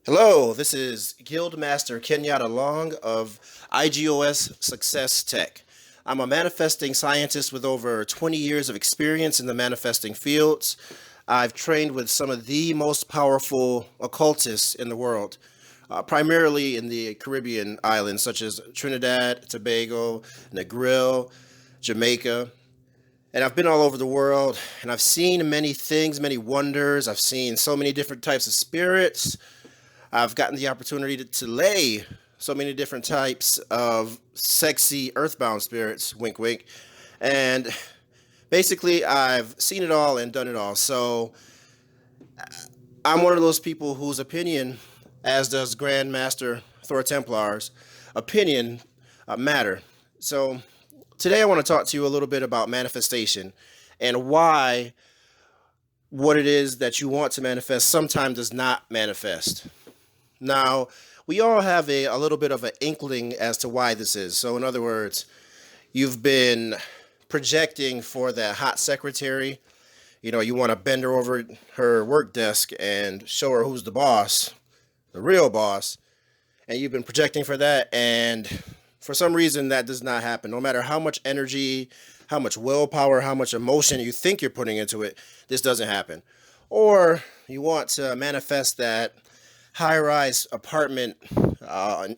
Hello, this is Guildmaster Kenyatta Long of IGOS Success Tech. I'm a manifesting scientist with over 20 years of experience in the manifesting fields. I've trained with some of the most powerful occultists in the world, primarily in the Caribbean islands such as Trinidad, Tobago, Negril, Jamaica. And I've been all over the world and I've seen many things, many wonders. I've seen so many different types of spirits. I've gotten the opportunity to lay so many different types of sexy earthbound spirits, wink, wink. And basically, I've seen it all and done it all. So I'm one of those people whose opinion, as does Grandmaster Thor Templar's opinion, matter. So today I want to talk to you a little bit about manifestation and why what it is that you want to manifest sometimes does not manifest. Now, we all have a little bit of an inkling as to why this is. So, in other words, you've been projecting for that hot secretary. You know, you want to bend her over her work desk and show her who's the boss, the real boss. And you've been projecting for that. And for some reason, that does not happen. No matter how much energy, how much willpower, how much emotion you think you're putting into it, this doesn't happen. Or you want to manifest that high-rise apartment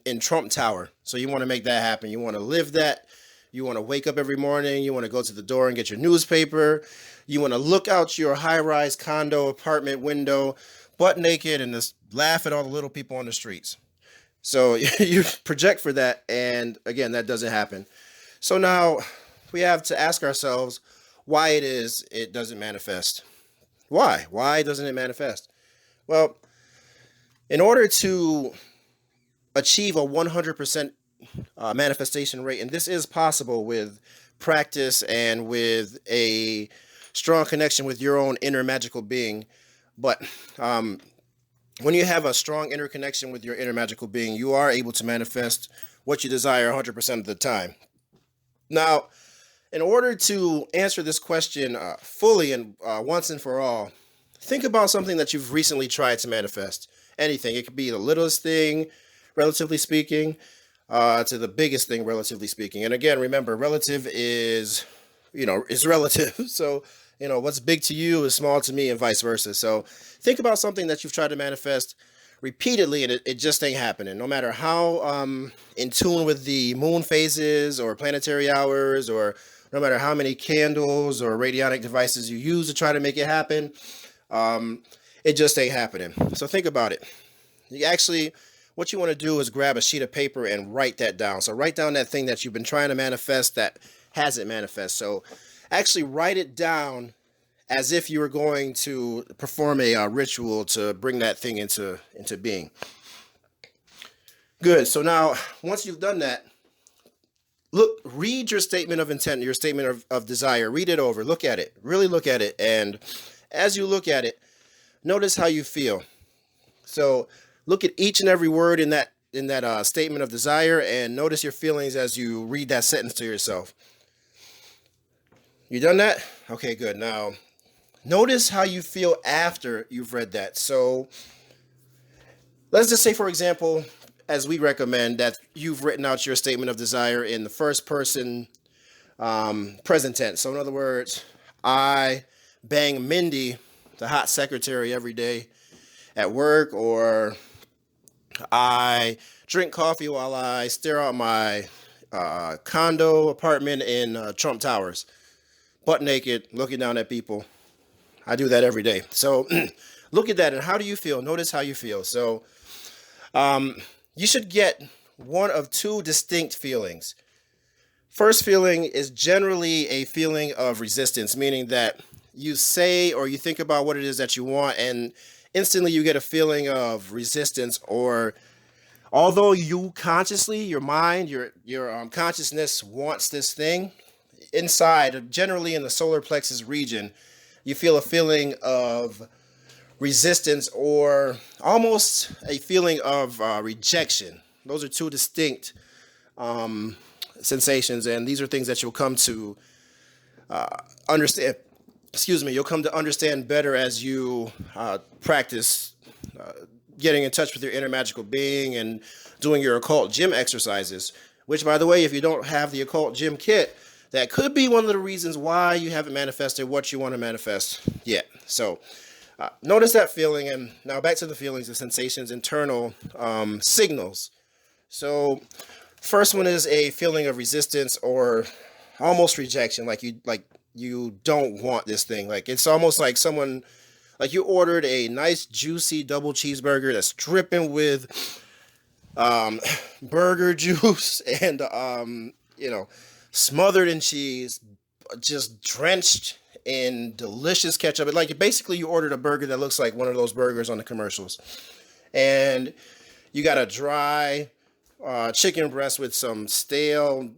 in Trump Tower. So you want to make that happen. You want to live that. You want to wake up every morning. You want to go to the door and get your newspaper. You want to look out your high-rise condo apartment window, butt naked, and just laugh at all the little people on the streets. So you project for that, and again, that doesn't happen. So now we have to ask ourselves why it is it doesn't manifest. Why? Why doesn't it manifest? Well, in order to achieve a 100% manifestation rate, and this is possible with practice and with a strong connection with your own inner magical being, but when you have a strong inner connection with your inner magical being, you are able to manifest what you desire 100% of the time. Now, in order to answer this question fully and once and for all, think about something that you've recently tried to manifest. Anything. It could be the littlest thing, relatively speaking, to the biggest thing, relatively speaking. And again, remember, relative is relative. So, what's big to you is small to me and vice versa. So think about something that you've tried to manifest repeatedly and it just ain't happening. No matter how in tune with the moon phases or planetary hours, or no matter how many candles or radionic devices you use to try to make it happen, it just ain't happening. So think about it. What you want to do is grab a sheet of paper and write that down. So write down that thing that you've been trying to manifest that hasn't manifest. So actually write it down as if you were going to perform a ritual to bring that thing into being. Good. So now, once you've done that, read your statement of intent, your statement of desire. Read it over. Look at it. Really look at it. And as you look at it, notice how you feel. So look at each and every word in that statement of desire and notice your feelings as you read that sentence to yourself. You done that? Okay, good. Now, notice how you feel after you've read that. So let's just say, for example, as we recommend, that you've written out your statement of desire in the first person present tense. So in other words, I bang Mindy, the hot secretary, every day at work, or I drink coffee while I stare out my condo apartment in Trump Towers, butt naked, looking down at people. I do that every day. So look at that, and how do you feel? Notice how you feel. So you should get one of two distinct feelings. First feeling is generally a feeling of resistance, meaning that you say or you think about what it is that you want, and instantly you get a feeling of resistance. Or although you consciously, your mind, your consciousness wants this thing, inside, generally in the solar plexus region, you feel a feeling of resistance or almost a feeling of rejection. Those are two distinct sensations, and these are things that you'll come to understand. You'll come to understand better as you practice getting in touch with your inner magical being and doing your occult gym exercises, which, by the way, if you don't have the occult gym kit, that could be one of the reasons why you haven't manifested what you want to manifest yet. So notice that feeling. And now back to the feelings, the sensations, internal signals. So first one is a feeling of resistance or almost rejection, like you don't want this thing. Like it's almost like someone, like you ordered a nice juicy double cheeseburger that's dripping with burger juice and smothered in cheese, just drenched in delicious ketchup. Like basically you ordered a burger that looks like one of those burgers on the commercials, and you got a dry chicken breast with some stale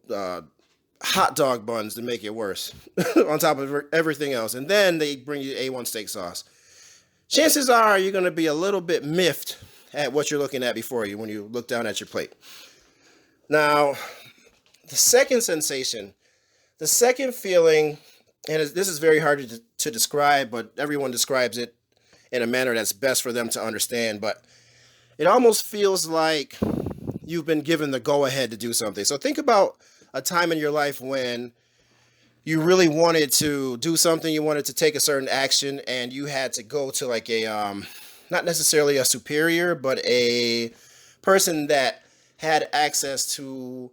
hot dog buns to make it worse on top of everything else, and then they bring you A1 steak sauce. Chances are you're going to be a little bit miffed at what you're looking at before you when you look down at your plate. Now, the second sensation, the second feeling, and this is very hard to describe, but everyone describes it in a manner that's best for them to understand, but it almost feels like you've been given the go-ahead to do something. So think about a time in your life when you really wanted to do something, you wanted to take a certain action, and you had to go to like a, not necessarily a superior, but a person that had access to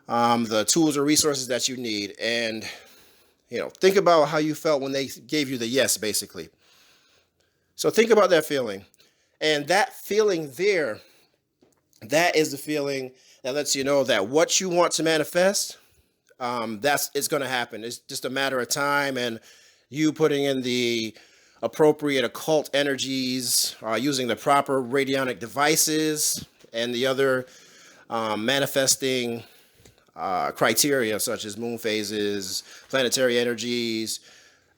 the tools or resources that you need. And, think about how you felt when they gave you the yes, basically. So think about that feeling. And that feeling there, that is the feeling that lets you know that what you want to manifest, it's going to happen. It's just a matter of time and you putting in the appropriate occult energies, using the proper radionic devices and the other manifesting criteria such as moon phases, planetary energies,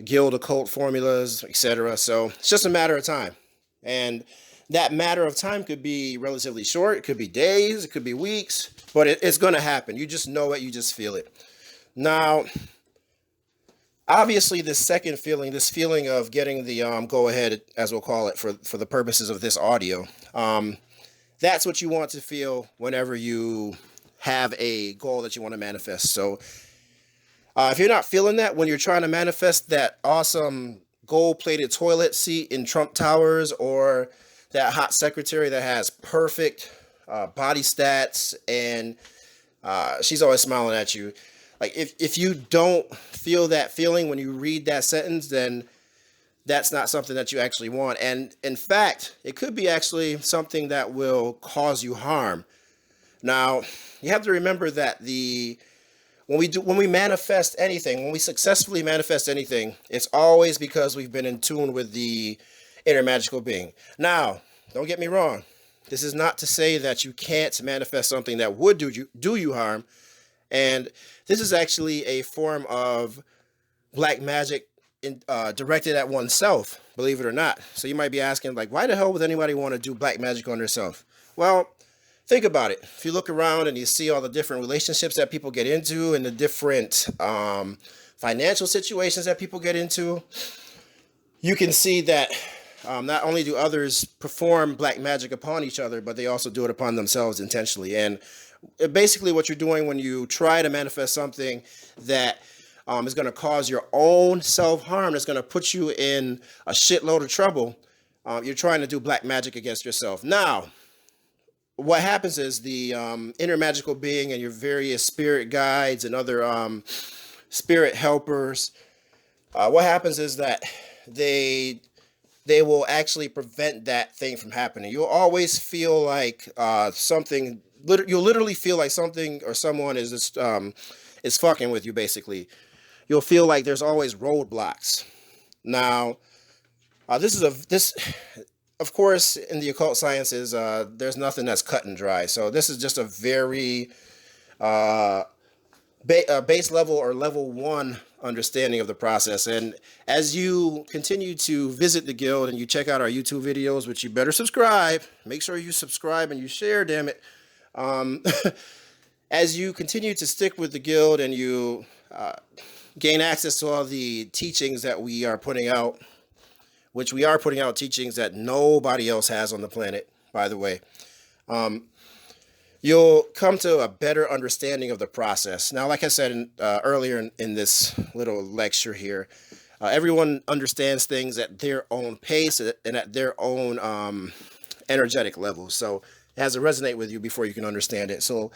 guild occult formulas, etc. So it's just a matter of time. And that matter of time could be relatively short. It could be days. It could be weeks. But it's going to happen. You just know it. You just feel it. Now, obviously, this second feeling, this feeling of getting the go-ahead, as we'll call it, for the purposes of this audio, that's what you want to feel whenever you have a goal that you want to manifest. So if you're not feeling that when you're trying to manifest that awesome gold-plated toilet seat in Trump Towers, or that hot secretary that has perfect body stats and she's always smiling at you. Like if you don't feel that feeling when you read that sentence, then that's not something that you actually want. And in fact, it could be actually something that will cause you harm. Now, you have to remember that when we manifest anything, when we successfully manifest anything, it's always because we've been in tune with the inner magical being. Now, don't get me wrong. This is not to say that you can't manifest something that would do you harm. And this is actually a form of black magic directed at oneself, believe it or not. So you might be asking, like, why the hell would anybody want to do black magic on themselves? Well, think about it. If you look around and you see all the different relationships that people get into and the different financial situations that people get into, you can see that not only do others perform black magic upon each other, but they also do it upon themselves intentionally. And basically what you're doing when you try to manifest something that is going to cause your own self-harm, that's going to put you in a shitload of trouble, you're trying to do black magic against yourself. Now, what happens is the inner magical being and your various spirit guides and other spirit helpers, what happens is that they will actually prevent that thing from happening. You'll always feel like you'll literally feel like something or someone is just is fucking with you, basically. You'll feel like there's always roadblocks. Now, this, of course, in the occult sciences, there's nothing that's cut and dry. So this is just a very base level or level one understanding of the process. And as you continue to visit the guild and you check out our YouTube videos, which you better subscribe, make sure you subscribe and you share, damn it. As you continue to stick with the guild and you gain access to all the teachings that we are putting out, which we are putting out teachings that nobody else has on the planet. by the way, you'll come to a better understanding of the process. Now, like I said earlier in this little lecture here, everyone understands things at their own pace and at their own energetic level. So it has to resonate with you before you can understand it. So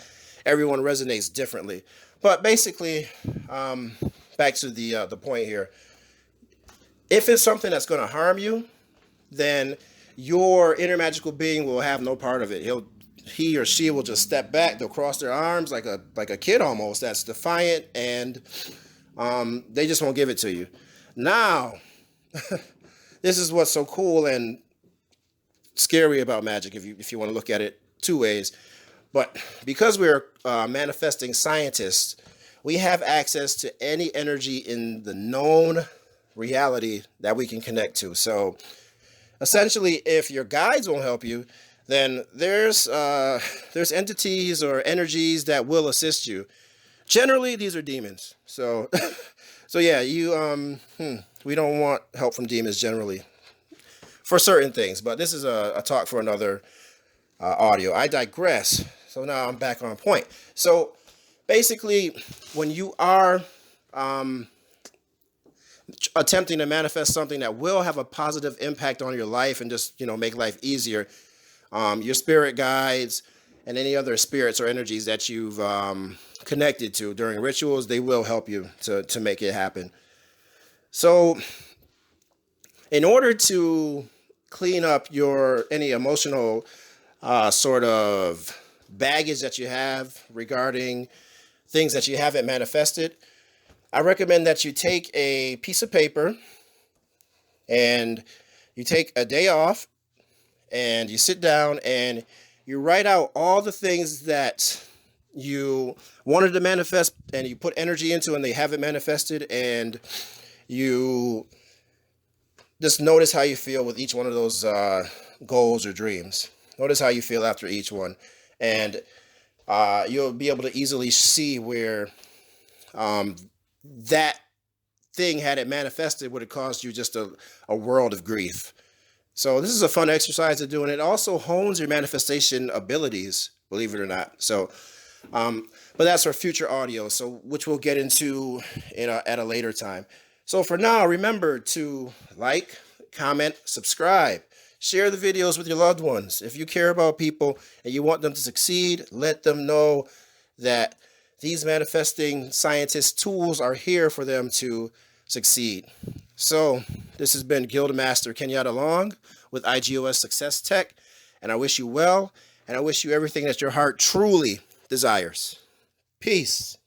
everyone resonates differently. But basically, back to the point here. If it's something that's going to harm you, then your inner magical being will have no part of it. He or she will just step back. They'll cross their arms like a kid almost that's defiant, and they just won't give it to you. Now, this is what's so cool and scary about magic, if you want to look at it two ways. But because we're manifesting scientists, we have access to any energy in the known reality that we can connect to. So essentially, if your guides won't help you, then there's entities or energies that will assist you. Generally, these are demons. So so yeah, we don't want help from demons generally for certain things, but this is a talk for another audio. I digress. So now I'm back on point. So basically, when you are attempting to manifest something that will have a positive impact on your life and just, make life easier, your spirit guides and any other spirits or energies that you've connected to during rituals, they will help you to make it happen. So in order to clean up any emotional sort of baggage that you have regarding things that you haven't manifested, I recommend that you take a piece of paper and you take a day off and you sit down and you write out all the things that you wanted to manifest and you put energy into and they haven't manifested, and you just notice how you feel with each one of those goals or dreams. Notice how you feel after each one, and you'll be able to easily see where that thing, had it manifested, would have caused you just a world of grief. So this is a fun exercise to do, and it also hones your manifestation abilities, believe it or not. So, but that's for future audio, so which we'll get into at a later time. So for now, remember to like, comment, subscribe, share the videos with your loved ones. If you care about people and you want them to succeed, let them know that these manifesting scientist tools are here for them to succeed. So this has been Guildmaster Kenyatta Long with IGOS Success Tech, and I wish you well, and I wish you everything that your heart truly desires. Peace.